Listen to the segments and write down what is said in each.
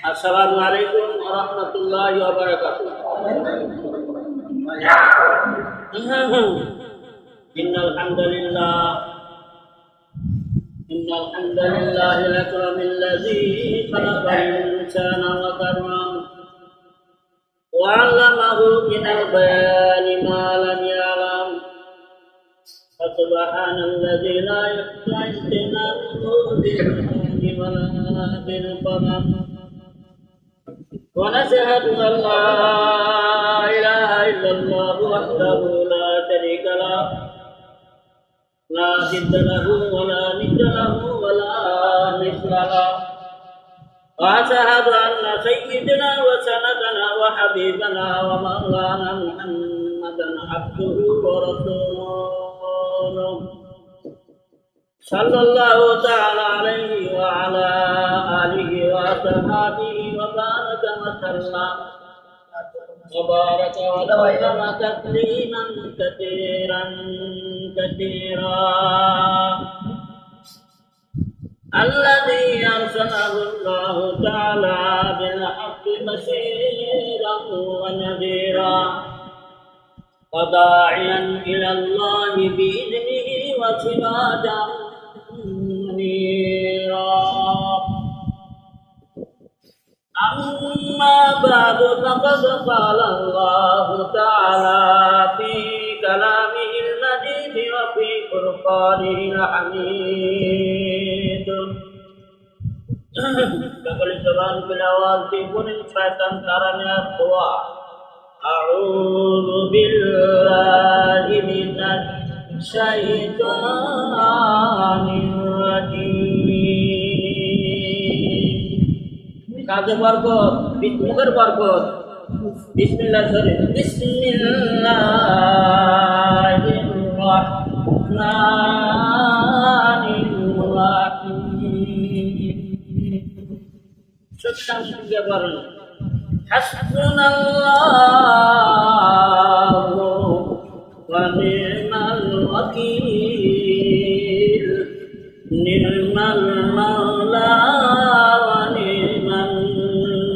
Assalamualaikum warahmatullahi wabarakatuh. Innal hamdalillah lakramil ladzi khalaqal insana wa karram wa 'allamahu minal bayani ma lam ya'lam. Subhanalladzi la yahtajibu bil wala bil qadam. ونشهد أن لا إله إلا الله وحده لا شريك له لا ضد له ولا ند له ولا مثل له وأشهد أن سيدنا وسندنا وحبيبنا ومولانا محمدا عبده ورسوله صلى الله تعالى عليه وعلى آله وصحبه وبارك وسلم وبارك وسلم تسليما كثيرا الذي أرسله الله تعالى بالحق بشيرا ونذيرا وداعيا إلى الله بإذنه وسراجا منيرا. أما بعد فقد قال الله تعالى في كلامه المجيد وفي فرقانه الحميد. Kembali jalan bilawal timbun syaitan karanya tua. A'udzu billahi minasy syaithanir rajim. Kaze barkot, bismillah barkot. Bismillahirrahmanirrahim. Sedang tiga barang. Hasbunallahu wa ni'mal wakil. Ni'mal maula wa ni'mal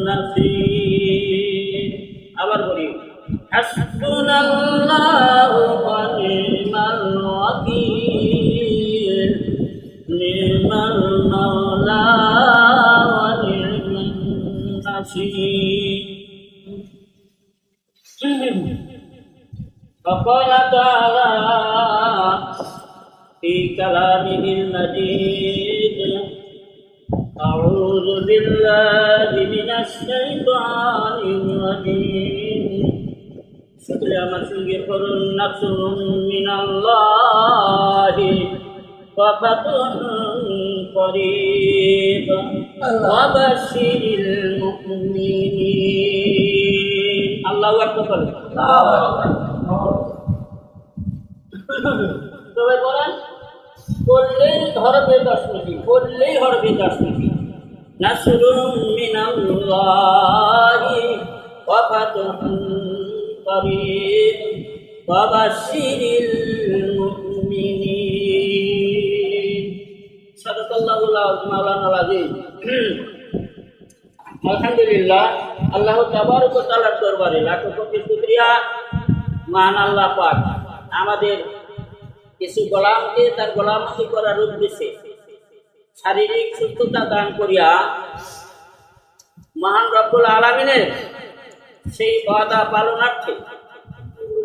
nasir. Abar beri. Hasbunallahu wa ni'mal wakil. Ni'mal maula wa ni'mal nasir. Faqala ta'ala fi kalamihil majid. A'udzu billahi minasy syaithanir rajim. Setelah masungirun nafsun minallahi wa fathun qarib wa basyiril mu'minin. Allahu akbar. সবাই বলেন, বললেই হরফে দশমিটি, বললেই হরফে দশমিটি। নাসরুন মিনাল্লাহি ওয়া ফাতহুন করিব ওয়া বাশশিরিল মুমিনিন। সাদাকাল্লাহুল মাওলানাল আযীম। আলহামদুলিল্লাহ, আল্লাহ তাবারক ওয়া তাআলার দরবারে লাখো কোটি শুকরিয়া। মহান আল্লাহ পাক আমাদের কিছু গোলামকে তার গোলামতি করার উদ্দেশ্যে শারীরিক সুস্থতা দান করিয়া মহান রব্বুল আলামিনের সেই ওয়াদা পালনার্থে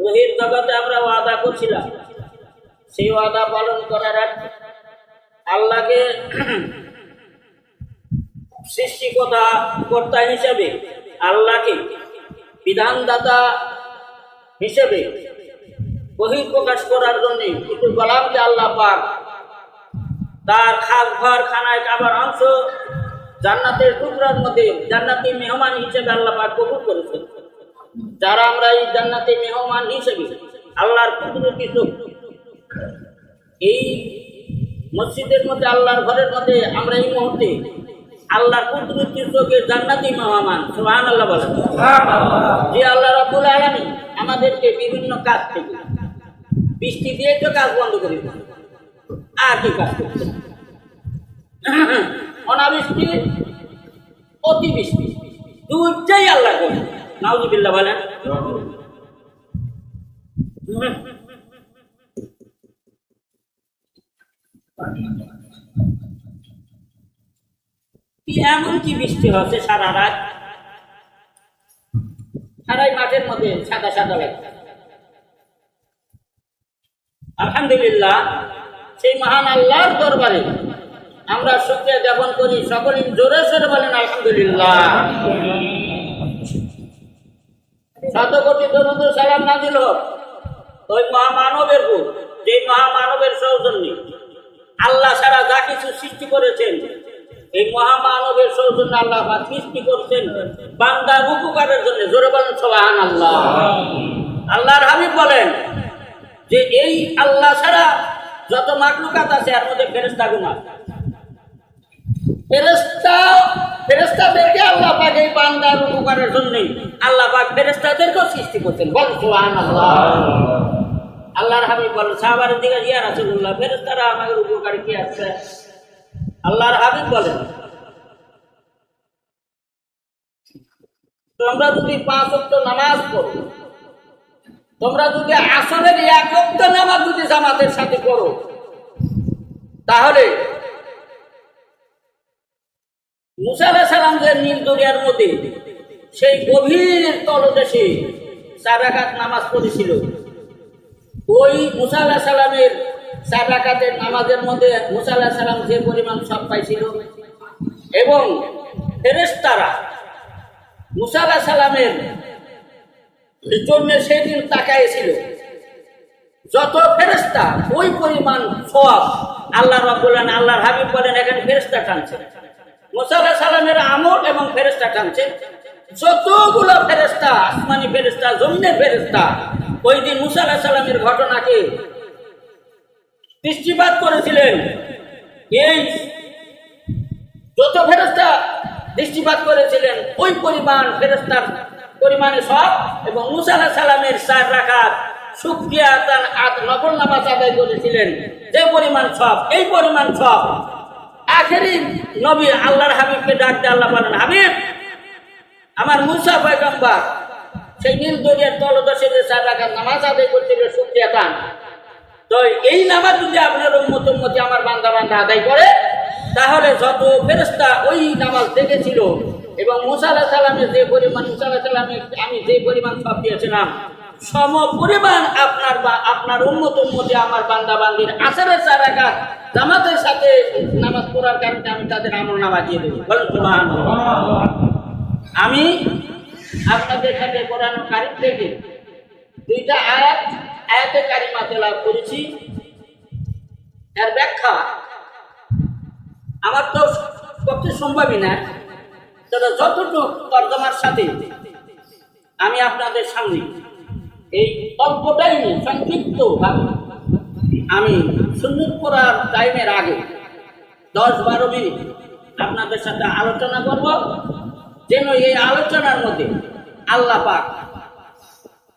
রহির জগতে আমরা ওয়াদা করছিলাম। সেই ওয়াদা পালন করার অর্থে আল্লাহকে সৃষ্টিকর্তা কর্তা হিসেবে, আল্লাহকে বিধানদাতা হিসেবে বহিঃপ্রকাশ করার জন্য কিছু গোলামকে আল্লাহ পাক তার খাস ঘর খানায় কাবার অংশ জান্নাতের টুকরার মধ্যে জান্নাতি মেহমান হিসেবে আল্লাহ পাক কবুল করেছেন। যারা আমরা এই জান্নাতি মেহমান হিসেবে আল্লাহর কুদরতি চোখ এই মসজিদের মধ্যে, আল্লাহর ঘরের মধ্যে আমরা এই মুহূর্তে আল্লাহর কুদরতি চোখের জান্নাতি মেহমান। সুবহানাল্লাহ বলেন। যে আল্লাহ রাব্বুল আলামিন আমাদেরকে বিভিন্ন কাজ থেকে, বৃষ্টি দিয়ে তো কাজ বন্ধ করে দিচ্ছে, আর কি কাজ করছে? অনাবৃষ্টি অতিবৃষ্টি, দুইটাই আল্লাহ করে। নাউজুবিল্লাহ বলেন। এমন কি বৃষ্টি হচ্ছে সারা রাত, সারাই মাঠের মধ্যে সাদা সাদা লাগছে। আলহামদুলিল্লাহ, সেই মহান আল্লাহর দরবারে আমরা শুকরিয়া জ্ঞাপন করি। সকলে জোরে সোরে বলেন আলহামদুলিল্লাহ। শত কোটি দরুদ ও সালাম নাযিল হোক ওই মহামানবের উপর, যে মহামানবের সৌজন্যে আল্লাহ সারা যা কিছু সৃষ্টি করেছেন, এই মহামানবের সৌজন্যে আল্লাহ সৃষ্টি করেছেন বান্দার উপকারের জন্য। জোরে বলেন সুবহানাল্লাহ। আল্লাহর হাবিব বলেন যে এই আল্লাহ ছাড়া যত মাখলুকাত আছে এর মধ্যে ফেরেশতা গুণ আছে। ফেরেশতাদেরকে আল্লাহ পাক এই বান্দার উপকারের জন্য আল্লাহ পাক ফেরেশতাদেরকেও সৃষ্টি করতেন। বলেন সুবহানাল্লাহ। আল্লাহর হাবিব বলেন সাহাবাদের দিকে, ইয়া রাসূলুল্লাহ, ফেরেশতারা আমাদের উপকারে কি আছে? আল্লাহর হাবিব বলেন, তোমরা যদি 5 ওয়াক্ত নামাজ পড়ো, তোমরা যদি আসরের 1 ওয়াক্ত নামাজ যদি জামাতের সাথে করো, তাহলে মুসা আলাইহিস সালাম যে নীল দরিয়ার মধ্যে সেই গভীর তলদেশে 4 রাকাত নামাজ পড়েছিল, ওই মুসা আলাইহিস সালামের 4 রাকাতের নামাজের মধ্যে মুসা আলাইহিস সালাম যে পরিমাণ সওয়াব পাইছিল, এবং ফেরেশতারা মুসা আলাইহিস সালামের জন্য সেদিন তাকাইছিল, যত ফেরেশতা ওই পরিমাণ সওয়াব আল্লাহ রাব্বুল আলামিন, আল্লাহর হাবিব বলেন এখানে ফেরেশতা টানছে। মুসা আলাইহিস সালামের আমল এবং ফেরেশতা টানছে, যতগুলো ফেরেশতা, আসমানি ফেরেশতা, জমিনের ফেরেশতা ওই দিন মুসা আলাইহিস সালামের ঘটনাকে দৃষ্টিপাত করেছিলেন। এই যত ফেরেশতা দৃষ্টিপাত করেছিলেন ওই পরিমাণ ফেরেশতার পরিমাণে সব, এবং মুসা আলাইহিস সালামের 4 রাকাত শুকরিয়া নফল নামাজ আদায় করেছিলেন যে পরিমাণ সব, এই পরিমাণ সব। আখেরি নবী আল্লাহর হাবিবকে ডাক দিয়ে আল্লাহ বলেন, হাবিব, আমার মুসা পয়গম্বর সেই নীল দরিয়ার তলদেশে যে 4 রাকাত নামাজ আদায় করছিল শুকরিয়া দান, তো এই নামাজ যদি আপনার উম্মতি আমার বান্দা আদায় করে, তাহলে যত ফেরেশতা ওই নামাজ দেখেছিল এবং মুসা আলাইহিস সালামের যে পরিমাণ, মুসা আলাইহিস সালামের আমি যে পরিমাণ সওয়াব দিয়েছিলাম, সম পরিমাণ আপনার উম্মতি আমার বান্দা বান্দির আসরের 4 রাকাত জামাতের সাথে নামাজ পড়ার কারণে আমি তাদের আমলনামা দিয়ে দেব। বলেন সুবহানাল্লাহ। আমি আপনাদের সাথে কোরআন কারীম থেকে 2টা আয়াতে কারিমা তেলাওয়াত করেছি। এর ব্যাখ্যা আমার তো পক্ষে সম্ভবই না, তবে যতটুকু তর্জমার সাথে আমি আপনাদের সামনে এই অল্পটাই সংক্ষিপ্ত আমি সুন্নত পড়ার টাইমের আগে 10-12 মিনিট আপনাদের সাথে আলোচনা করব, যেন এই আলোচনার মধ্যে আল্লাহ পাক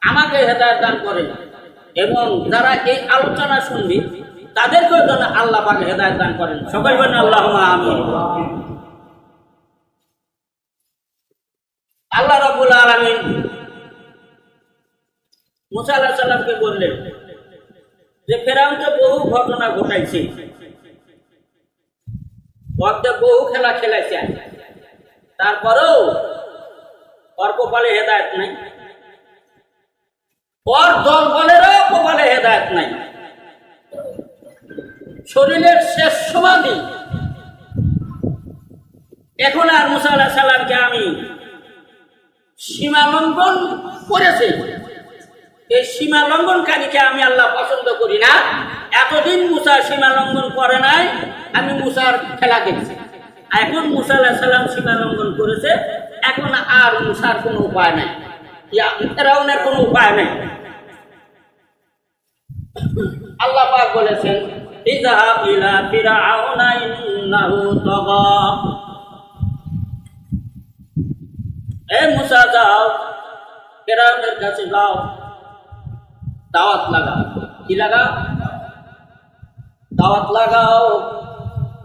আমাকে হেদায়েত দান করেন এবং যারা এই আলোচনা শুনবে তাদেরকেও যেন আল্লাহ পাক হেদায়েত দান করেন। সকলে বলেন আল্লাহুম্মা আমিন। আল্লাহ রাব্বুল আলামিন মুসা আলাইহিস সালামকে বললেন যে ফেরাউন তো বহু ঘটনা ঘটাইছে, বহু খেলা খেলাইছে, তারপরেও ওর কপালে হেদায়েত নাই, ওর দল বলেরও কপালে হেদায়েত নাই। শরীরের শেষ সমাধি, এখন আর মুসা আলাইহিস সালামকে আমি সীমা লঙ্ঘন করেছি, এই সীমা লঙ্ঘনকারীকে আমি আল্লাহ পছন্দ করি না। এতদিন মুসা সীমা লঙ্ঘন করে নাই, আমি মুসার খেলা দেখছি। এখন মুসা আলাইহিস সালাম সীমা লঙ্ঘন করেছে, এখন আর মুসার কোনো উপায় নাই, ফেরাউনের কোনো উপায় নাই। আল্লাহ পাক বলেছেন, ইযহাব ইলা ফিরআউনা ইন্নাহু তাগা, এ মুসা যাও, ফেরাউনের কাছে যাও, দাওয়াত লাগাও। কি লাগাও? দাওয়াত লাগাও।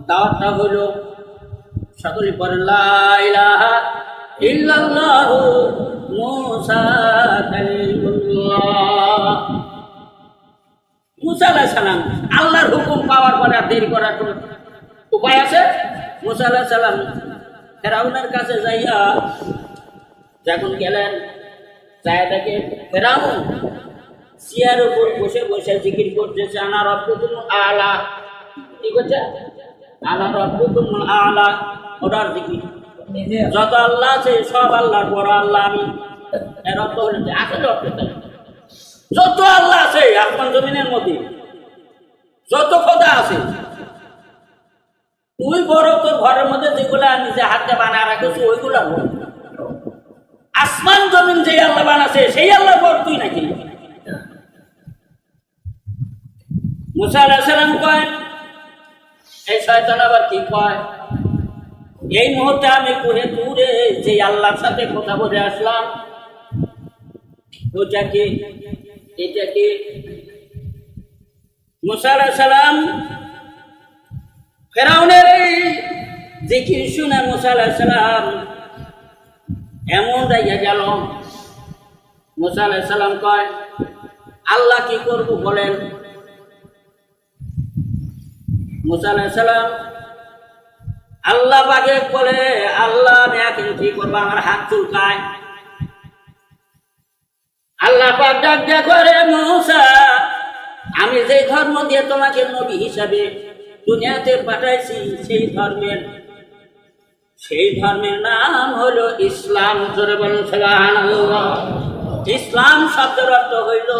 দাওয়াতটা হলো সকলে পড়েন লা ইলাহা ইল্লাল্লাহু মুসা কালিমুল্লাহ। মুসা আলাইহিস সালাম আল্লাহর হুকুম পাওয়ার পরে আর দেরি করার কোনো উপায় আছে? মুসা আলাইহিস সালাম ফেরাউনের কাছে যাইয়া যখন গেলেন, যায় দেখে ফেরাউন চেয়ার উপর বসে বসে জিকির করতেছে, আনা রাব্বুকুমুল আলা। কি করছে? আনা রাব্বুকুমুল আলা। ওটার জিকির। যত আল্লাহ আছে সব আল্লাহর বড় আল্লাহ আমি। এর অর্থ হলো যে আসলে অর্থ যত আল্লাহ আছে আসমান জমিনের মধ্যে, যত খোদা আছে, তুই বড়। তোর ঘরের মধ্যে যেগুলা নিজে হাতে বানায় রাখেছি ওইগুলা বড়। আসমান জমিন যে আল্লাহ বানাছে সেই আল্লাহ বড় তুই নাকি? মুসা আলাইহিস সালাম কয়, এই শয়তান আবার কি কয়, এই মুহূর্তে আমি কুহে দূরে যে আল্লাহর সাথে কথা বলে আসলাম, ওটা কি? এটা কি? মুসা আলাইহিস সালাম ফেরাউনের এই জিকির শুনে মুসা আলাইহিস সালাম এমন জায়গা গেল। মুসা আলাইহিস সালাম কয়, আল্লাহ কি করব বলেন? মুসা আলাইহিস সালাম আল্লাহ পাকে বলে, আল্লাহ আমি এখন কি করবো? আমার হাত চুলকায়। আল্লাহ পাক ডাক দেয়া করে, মুসা আমি যে ধর্ম দিয়ে তোমাকে নবী হিসাবে দুনিয়াতে পাঠাইছি সেই ধর্মের নাম হলো ইসলাম। জোরে বলুন সুবহানাল্লাহ। ইসলাম শব্দের অর্থ হইল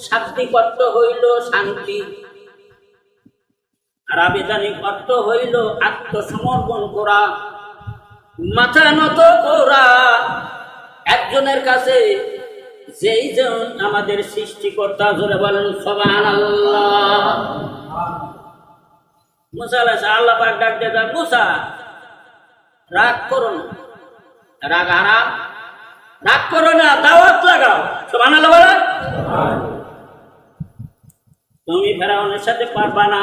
শাব্দিক অর্থ হইল শান্তি, আর আবিধানিক অর্থ হইল আত্মসমর্পণ করা, মাথা নত করা একজনের কাছে, যেই জন আমাদের সৃষ্টিকর্তা। জোরে বলেন সুবহানাল্লাহ। মুসা আলাইহিস সালাম আল্লাহ পাক ডাক দেয়া, মুসা রাগ করো না, রাগ হারাম, রাগ করো না, দাওয়াত লাগাও। সুবহানাল্লাহ বলো। তুমি ফেরাউনের সাথে পারবা না,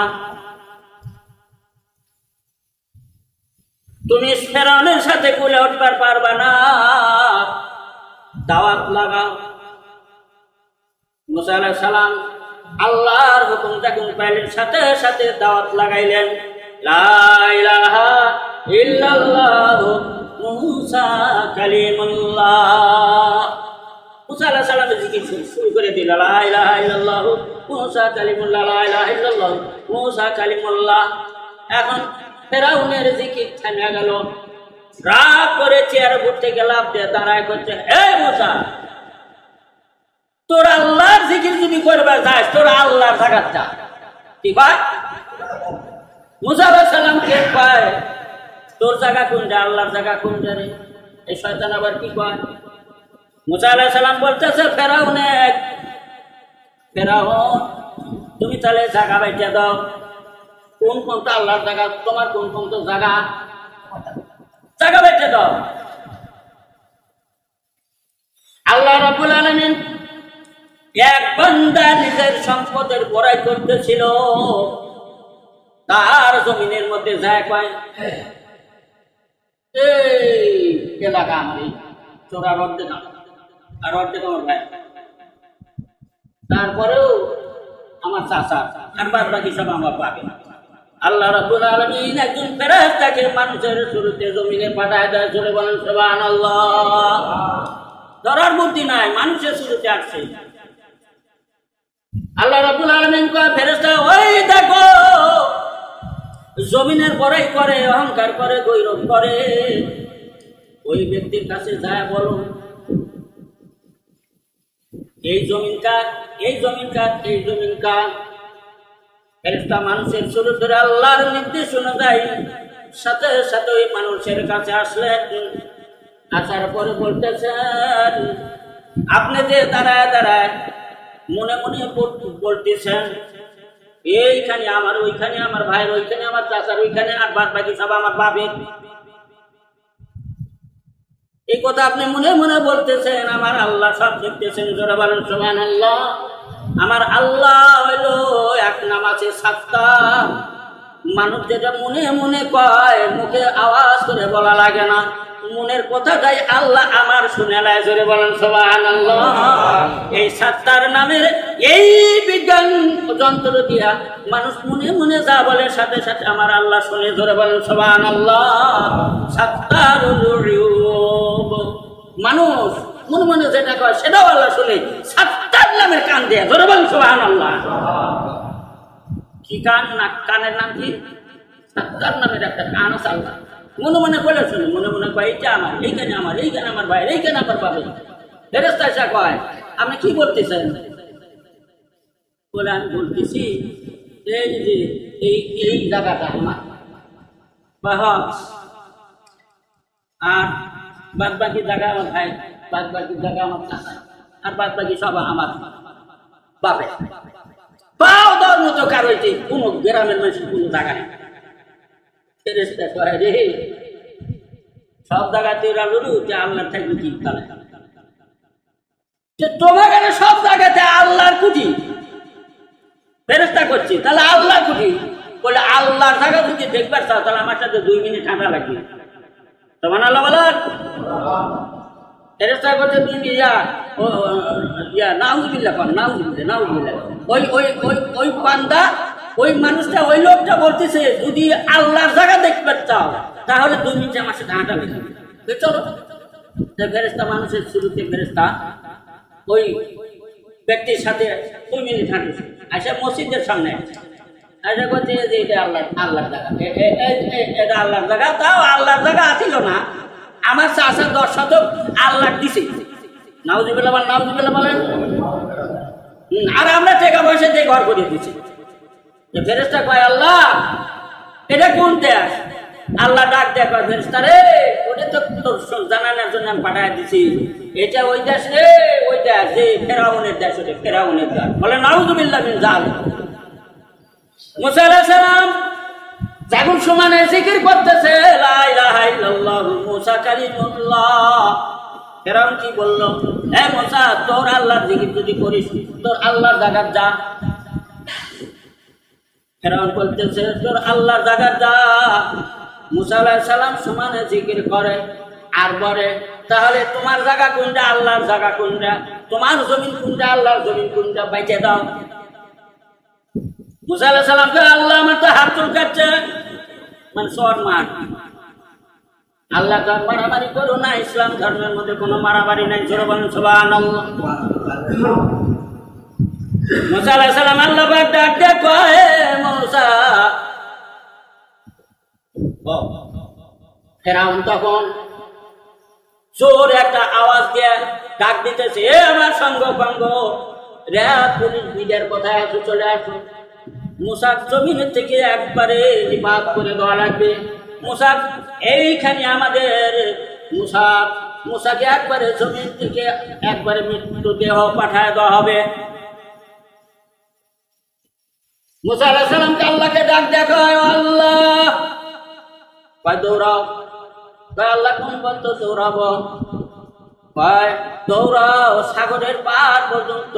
তুমি ফেরাউনের সাথে কুলে উঠবার পারবা না, দাওয়াত লাগাও। মুসা আলাইহিস সালাম আল্লাহর হুকুমটা পাইলেন, সাথে সাথে দাওয়াত লাগাইলেন, লা ইলাহা ইল্লাল্লাহু মুসা কালিমুল্লাহ। মুসা আলাইহিস সালাম জিকির শুরু করে দিল, লা ইলাহা ইল্লাল্লাহু মুসা কালিমুল্লাহ, লা ইলাহা ইল্লাল্লাহু মুসা কালিমুল্লাহ। এখন ফেরাউনের জিকির থেমে গেল। রাগ করে চেয়ারে উঠতে গেলাম, দাঁড়ায় করছে, এ মুসা তোর আল্লাহর জিকির যদি করবে যাস, তোর আল্লাহর জায়গা যা। কি কয়? মুসা আলাইহিস সালাম কে কয়, তোর জায়গা কোনটা, আল্লাহর জায়গা কোনটা রে? এই শয়তান আবার কি কয়? মুসা আলাইহিস সালাম বলতেছে, ফেরাউন তুমি তাহলে জায়গা বাইটা দাও, কোন কোনটা আল্লাহর জায়গা, তোমার কোন কোন জায়গা, জায়গা বাইটা দাও। আল্লাহ রাব্বুল আলামিন এক বান্দা নিজের সম্পদের বড়াই করতেছিল, তার জমিনের মধ্যে যায় কয়, এই এলাকা আমার, তোরা অর্ধেক আর অর্ধেক আমার ভাই, তারপরেও আমার চাচা, আর বাদ বাকি সব আমার পাবে। আল্লাহ রাব্বুল আলামিন একজন ফেরেশতাকে মানুষের শুরুতে জমিনে পাঠায় দেয়। চলে বলেন সুবহানাল্লাহ। ধরার বুদ্ধি নাই, মানুষের শুরুতে আসছে। আল্লাহ রাব্বুল আলামিন কয়, ফেরেশতা ওই দেখো জমিনের বড়াই করে, অহংকার করে, গৌরব করে, ওই ব্যক্তির কাছে যায় বলো, এই জমিন কার, এই জমিন কার, এই জমিন কার। ফেরেশতা মানুষের শুরু ধরে আল্লাহর নির্দেশ অনুযায়ী সাথে সাথে ওই মানুষের কাছে আসলেন। আসার পরে বলতেছেন, আপনি যে দাঁড়ায় দাঁড়ায় মনে মনে বলতেছেন, এইখানে আমার, ওইখানে আমার ভাইয়ের, ওইখানে আমার চাচার, ওইখানে আর বাদ বাকি সব আমার বাপের। এই কথা আপনি মনে মনে বলতেছেন, আমার আল্লাহ সব দেখতেছেন। জোরে বলেন সুবহানাল্লাহ। আমার আল্লাহ হইল এক নাম আছে সাত্তার, মানুষ যেটা মনে মনে কয় মুখে আওয়াজ করে বলা লাগে না, মনের কথাটাই আল্লাহ আমার শুনে নেয়। জোরে বলেন সুবহানাল্লাহ। এই সাত্তার নামের এই বিজ্ঞান যন্ত্র দিয়া মানুষ মনে মনে যা বলে সাথে সাথে আমার আল্লাহ শুনে। জোরে বলেন সুবহানাল্লাহ। সাত্তারুল উয়ুব, মানুষ মনে মনে যেটা কয় সেটাও আল্লাহ শুনে সাত্তার নামের কান দেয়া। জোরে বলেন সুবহানাল্লাহ। কি কান? না, কানের নাম কি? সাত্তার নামের একটা কান আছে আল্লাহ। মনে মনে বলে শুনে, মনে মনে কয় এইটা আমার, এইখানে আমার, এইখানে আমার ভাই, এইখানে আমার পাবে। ফেরেশতা এসে কয় আপনি কি বলতেছেন? বলে আমি বলতেছি এই যে এই জায়গাটা আমার, আর বাদ বাকি জায়গা আমার ভাই, বাদ বাকি জায়গা আমার চাচা, আর বাদ বাকি সব আমার বাপে। পাও দেওয়ার মতো কারো কোন গ্রামের মানুষের কোন জায়গা নেই। ফেরেশতা কয় রে সব জায়গাতে আল্লাহ থাকবে কি? তাহলে তোমার কাছে সব জায়গাতে আল্লাহর কুটি ফেরেশতা করছি, তাহলে আল্লাহর কুটি বলে আল্লাহর জায়গা যদি দেখবার চাও তাহলে আমার সাথে 2 মিনিট ঠান্ডা লাগবে। তখন আল্লাহ বলেন ফেরেশতা করছে তুমি নাউজুবিল্লাহ কর, নাউজুবিল্লাহ। ওই বান্দা, ওই মানুষটা, ওই লোকটা বলতেছে যদি আল্লাহর জায়গা দেখবার চাও তাহলে 2 মিনিট আমার সাথে হাঁটা লেগে চলো। ফেরেশতা মানুষের শুরুতে ফেরেশতা ওই ব্যক্তির সাথে 2 মিনিট হাঁটেছে, আসে মসজিদের সামনে আসে করছে যে এটা আল্লাহর জায়গা, এটা আল্লাহর জায়গা। তাও আল্লাহর জায়গা আছিল না, আমার চাষা 10 শতক আল্লাহ দিছে। নাউজুবিল্লাহ বলেন, নাউজুবিল্লাহ বলেন। আর আমরা টাকা পয়সা দিয়ে ঘর করে দিচ্ছি। ফেরেশতা কয় আল্লাহ এটা কোন দেশ? আল্লাহ ডাক দেয় কয় ফেরেশতা রে ওটা তো তোর জানানোর জন্য আমি পাঠায় দিছি, এটা ওই দেশ রে, ওই দেশ যে ফেরাউনের দেশ, ওটা ফেরাউনের দেশ। বলে নাউজুবিল্লাহ মিন যালিক। মুসা আলাইহিস সালাম জাগুন সমানে জিকির করতেছে লা ইলাহা ইল্লাল্লাহ মুসা কালিমুল্লাহ। ফেরাউন কি বলল? হে মুসা তোর আল্লাহর জিকির যদি করিস তোর আল্লাহর জায়গা যা। ফেরাউন বলতেছে তোর আল্লাহর জায়গা যা। মুসা আলাইহিস সালাম সমানে জিকির করে আর বলে তাহলে তোমার জায়গা কোনটা, আল্লাহর জায়গা কোনটা? তোমার জমিন কোনটা, আল্লাহর জমিন কোনটা? বাইচে দাও। মুসা আলাইহিস সালাম কে আল্লাহ আমার তো হাত চুলকাচ্ছে, মানে সর মার। আল্লাহ তো মারামারি করো না, ইসলাম ধর্মের মধ্যে কোনো মারামারি নাই। জোরে বলেন সুবহানাল্লাহ। মুসা আলাইহিস সালাম আল্লাহ পাক ডাক দিয়ে কয় মুসা। ফেরাউন তখন জোর একটা আওয়াজ দিয়ে ডাক দিতেছে এ আমার সঙ্গ ভঙ্গ রে, পুলিশ বিদের কোথায় আছো, চলে আসো। মুসার জমিনের থেকে একবারে নিপাত করে দেওয়া লাগবে। মুসা এইখানে আমাদের মুসাকে একবারে জমিন থেকে একবারে মৃত্যুদেহ পাঠায় দেওয়া হবে। মুসা আলাইহিস সালামকে আল্লাহকে ডাক দেখায় আল্লাহ কয় দৌড়াও। আল্লাহ কোন পথ দৌড়াবো? কয় দৌড়াও সাগরের পার পর্যন্ত,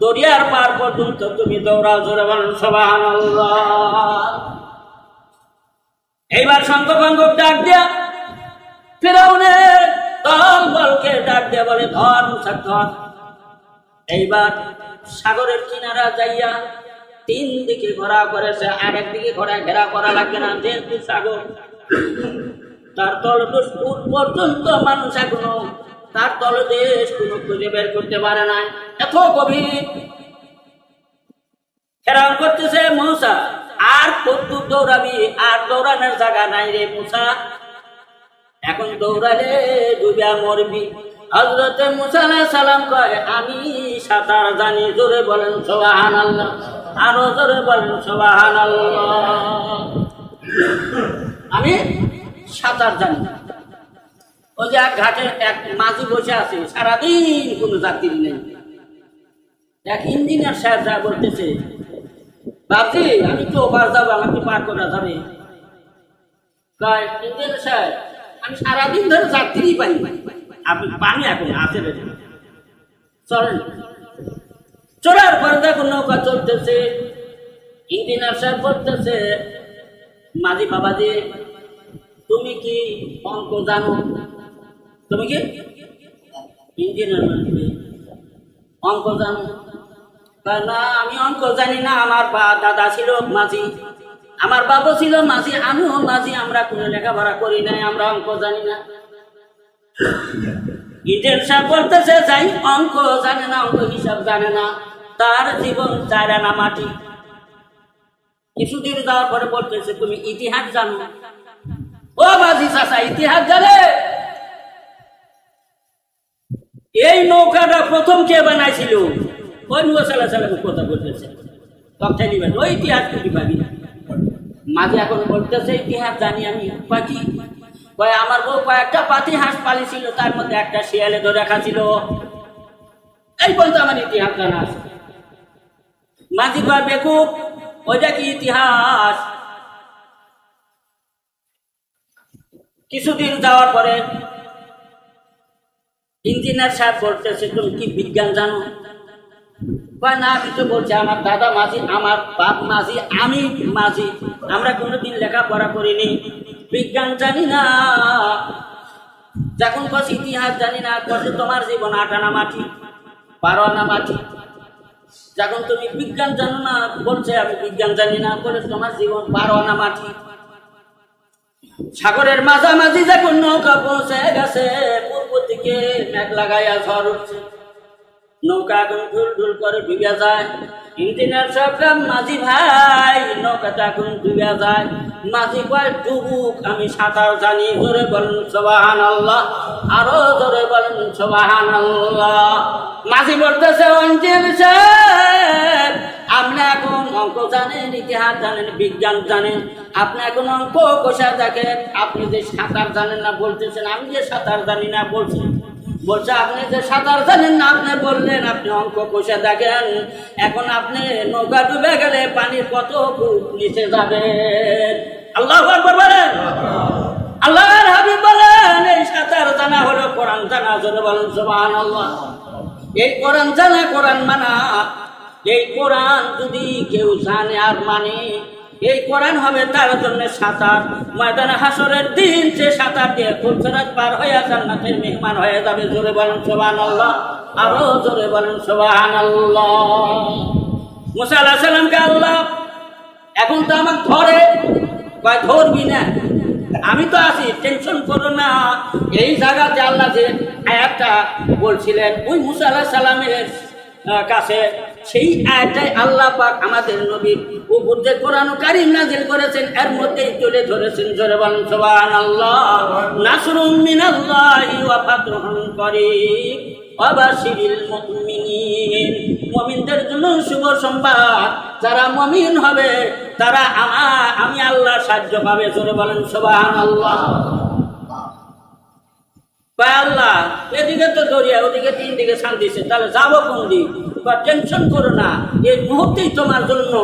দরিয়ার পার পর্যন্ত তুমি দৌড়াও। জোরে বলেন সুবহানাল্লাহ। এইবার শঙ্খভঙ্গক ডাক দিয়া ফিরআউনের দল বলকে ডাক দিয়া বলে ধর মুসা ধর। এইবার সাগরের কিনারা যাইয়া 3 দিকে ঘোরা করেছে, আর একদিকে ঘেরা করা লাগবে না, যেহেতু সাগর তার তলদেশ পর্যন্ত মানুষ এখনো তার তলদেশ কোনো খুঁজে বের করতে পারে না, এত গভীর। ফেরাউন করতেছে মুসা আর কত দৌড়াবি, আর দৌড়ানোর জায়গা নাই রে মুসা, এখন দৌড়ালে ডুবিয়া মরবি। হযরত মুসা আলাইহিস সালাম কয় আমি সাঁতার জানি। জোরে বলেন সুবহানাল্লাহ, আরো জোরে বলেন সুবহানাল্লাহ। আমি সাঁতার জানি। ওই যে এক ঘাটে এক মাঝি বসে আছে, সারাদিন কোনো যাত্রী নেই। এক ইঞ্জিনিয়ার সাহেব যা বলতেছে বাপজি আমি তো ওপার যাবো, আমাকে পার করা যাবে? ইঞ্জিনিয়ার সাহেব আমি সারাদিন ধরে যাত্রী পাই, আপনি পানি এখন আছে রে, চলেন। চড়ার পর দেখুন নৌকা চলতেছে। ইঞ্জিনিয়ার সাহেব বলতেছে মাঝি বাবাজি তুমি কি অঙ্ক জানো? তুমি কি ইঞ্জিনিয়ার অঙ্ক জানো? না আমি অঙ্ক জানি না, আমার দাদা ছিল মাঝি, আমার বাবা ছিল মাঝি, আমিও মাঝি, আমরা কোনো লেখাপড়া করি নাই, আমরা অঙ্ক জানি না। ইঞ্জিনিয়ার সাহেব বলতেছে যাই অঙ্ক জানে না, অঙ্ক হিসাব জানে না, তার জীবন 4 আনা মাটি। কিছুদিন যাওয়ার পরে বলতেছে তুমি ইতিহাস জানো? ও মাঝি চাচা ইতিহাস জানে? এই নৌকাটা প্রথম কে বানাইছিল? ওই নূহ সাল্লাল্লাহু আলাইহি ওয়াসাল্লামের কথা বলতেছে, তখন নিবেন ওই ইতিহাস কি পাবি না। মাঝি এখন বলতেছে ইতিহাস জানি আমি। পাখি কয় আমার বউ কয়েকটা পাতি হাঁস পালিছিল, তার মধ্যে একটা শিয়ালে ধরে রাখা ছিল, এই বলতে আমার ইতিহাস জানা আছে। মাঝি কয় বেকুব ওইটা কি ইতিহাস? কিছুদিন যাওয়ার পরে ইঞ্জিনিয়ার সাহেব বলতেছে তুমি কি বিজ্ঞান জানো? না কিছু বলছে, আমার দাদা মাঝি, আমার বাপ মাঝি, আমি মাঝি, আমরা কোনোদিন লেখাপড়া করিনি, বিজ্ঞান জানি না। যখন কছি ইতিহাস জানি না, কছে তোমার জীবন 8 আনা মাটি, 12 আনা মাটি। যখন তুমি বিজ্ঞান জানো না, বলছে আমি বিজ্ঞান জানি না, বলে তোমার জীবন 12 আনা মাটি। সাগরের মাঝামাঝি যখন নৌকা পৌঁছে গেছে, পূর্ব দিকে মেঘ লাগাইয়া ঝড় উঠছে, নৌকা এখন ঢুল ঢুল করে ডুবে যায়। ইঞ্জিনিয়ার সাহেব মাঝি ভাই নৌকাটা এখন ডুবে যায়। মাঝি কয় ডুবুক, আমি সাঁতার জানি। জোরে বলেন সুবহানাল্লাহ, আরো জোরে বলেন সুবহানাল্লাহ। মাঝি বলতেছে ইঞ্জিনিয়ার সাহেব আপনি এখন অঙ্ক জানেন, ইতিহাস জানেন, বিজ্ঞান জানেন, আপনি এখন অঙ্ক কষা দেখেন, আপনি যে সাঁতার জানেন না বলতেছেন, আমি যে সাঁতার জানি না বলছি। বলছে আপনি যে সাঁতার জানেন না আপনি বললেন, আপনি অঙ্ক কষে দেখেন, এখন আপনি নৌকা ডুবে গেলে পানির কত ফুট নিচে যাবেন। আল্লাহু আকবার বলেন। আল্লাহর হাবিব বলেন এই সাঁতার জানা হলো কোরআন জানা। জোরে বলেন সুবহানাল্লাহ। এই কোরআন জানা, কোরআন মানা, এই কোরআন যদি কেউ জানে আর মানে, এই কোরআন হবে তার জন্য সাঁতার। ময়দানে হাসরের দিন সে সাঁতার দিয়ে ফুলসরাত পার হয়ে জান্নাতের মেহমান হয়ে যাবে। জোরে বলেন সুবহানাল্লাহ, আরো জোরে বলেন সুবহানাল্লাহ। মুসা আলাইহিস সালামকে আল্লাহ এখন তো আমাকে ধরে, কয় ধরবি না, আমি তো আছি, টেনশন করো না। এই জায়গাতে আল্লাহ যে আয়াতটা বলছিলেন ওই মুসা আলাইহিস সালামের কাছে, সেই আয়াতটাই আল্লাহ পাক আমাদের নবীর উপর যে কোরআন কারীম নাযিল করেছেন এর মধ্যেই তুলে ধরেছেন। জোরে বলেন সুবহানাল্লাহ। নাসরুম মিনাল্লাহি ওয়া ফাতহুন করিব ওয়া বাশিরিল মুমিনিন। মুমিনদের জন্য শুভ সংবাদ, যারা মুমিন হবে তারা আমি আল্লাহর সাহায্য পাবে। জোরে বলেন সুবহানাল্লাহ। আল্লাহ এদিকে তো দরিয়া, ওদিকে 3 দিকে শান দিছে, তাহলে যাবো কোন দিক? টেনশন করো না, এই মুহূর্তেই তোমার জন্য,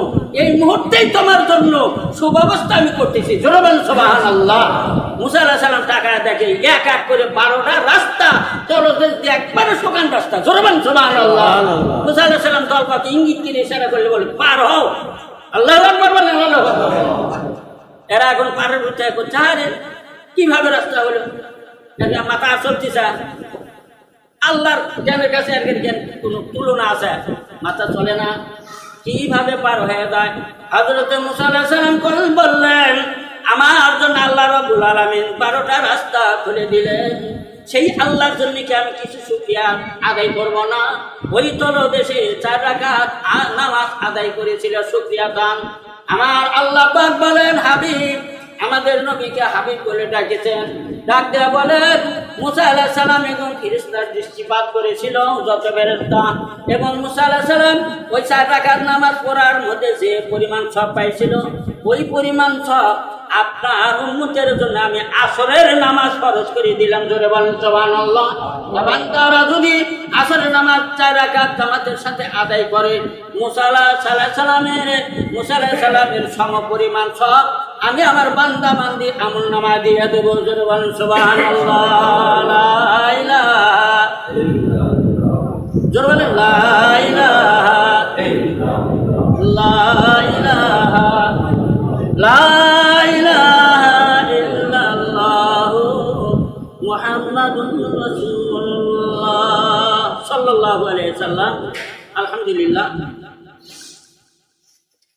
এই মুহূর্তেই তোমার জন্য সুব্যবস্থা আমি করতেছি। জোরে বলেন সুবহানাল্লাহ। মুসা আলাইহিস সালাম টাকা দেখে এক এক করে 12টা রাস্তা, তরদের একবারে শুকান রাস্তা। জোরে বলেন সুবহানাল্লাহ। মুসা আলাইহিস সালাম দলপাকে ইঙ্গিত করে ইশারা করলে বলে পার হও। আল্লাহু আকবার বলেন। আল্লাহু আকবার। এরা এখন পারের উঠে করছে, আরে কিভাবে রাস্তা হলো? মাথা চলতেছে, আল্লাহর জ্ঞানের কাছে আর জ্ঞান কোনো তুলনা আছে? মাথা চলে না, কিভাবে পার হয়ে যায়? হযরত মুসা আলাইহিস সালাম বললেন আমার জন্য আল্লাহ রাব্বুল আলামিন 12টা রাস্তা খুলে দিলেন, সেই আল্লাহর জন্য কি আমি কিছু শুকরিয়া আদায় করব না? ওই তলদেশে 4 রাকাত নামাজ আদায় করেছিল, শুকরিয়া দান। আমার আল্লাহ পাক বলেন হাবিব, আমাদের নবীকে হাবিব বলে ডাকেছেন। ডাক দেয়া বলেন মুসা আলাইহিস সালাম এবং ফেরেশতার দৃষ্টিপাত করেছিল যত ফেরেশতা, এবং মুসা আলাইহিস সালাম ওই 4 রাকাত নামাজ পড়ার মধ্যে যে পরিমাণ সওয়াব পাইছিল, ওই পরিমাণ সওয়াব আপনার উম্মতের জন্য আমি আসরের নামাজ ফরজ করে দিলাম। জোরে বলেন সুবহানাল্লাহ। এবং তারা যদি আসরের নামাজ 4 রাকাত জামাতের সাথে আদায় করে, মুসা আলাইহিস সালামের সমপরিমাণ সওয়াব আমি আমার বান্দা বান্দি আমল নামা দিয়ে দেব। জোরে বলেন সুবহানাল্লাহ। লা ইলাহা ইল্লাল্লাহ। জোরে বলেন লা ইলাহা ইল্লাল্লাহ। লা ইলাহা রাসূলুল্লাহ সাল্লাল্লাহু আলাইহি ওয়াসাল্লাম। আলহামদুলিল্লাহ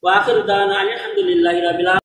ওয়া আখিরু দাওয়ানা আলহামদুলিল্লাহি রাব্বিল আলামিন।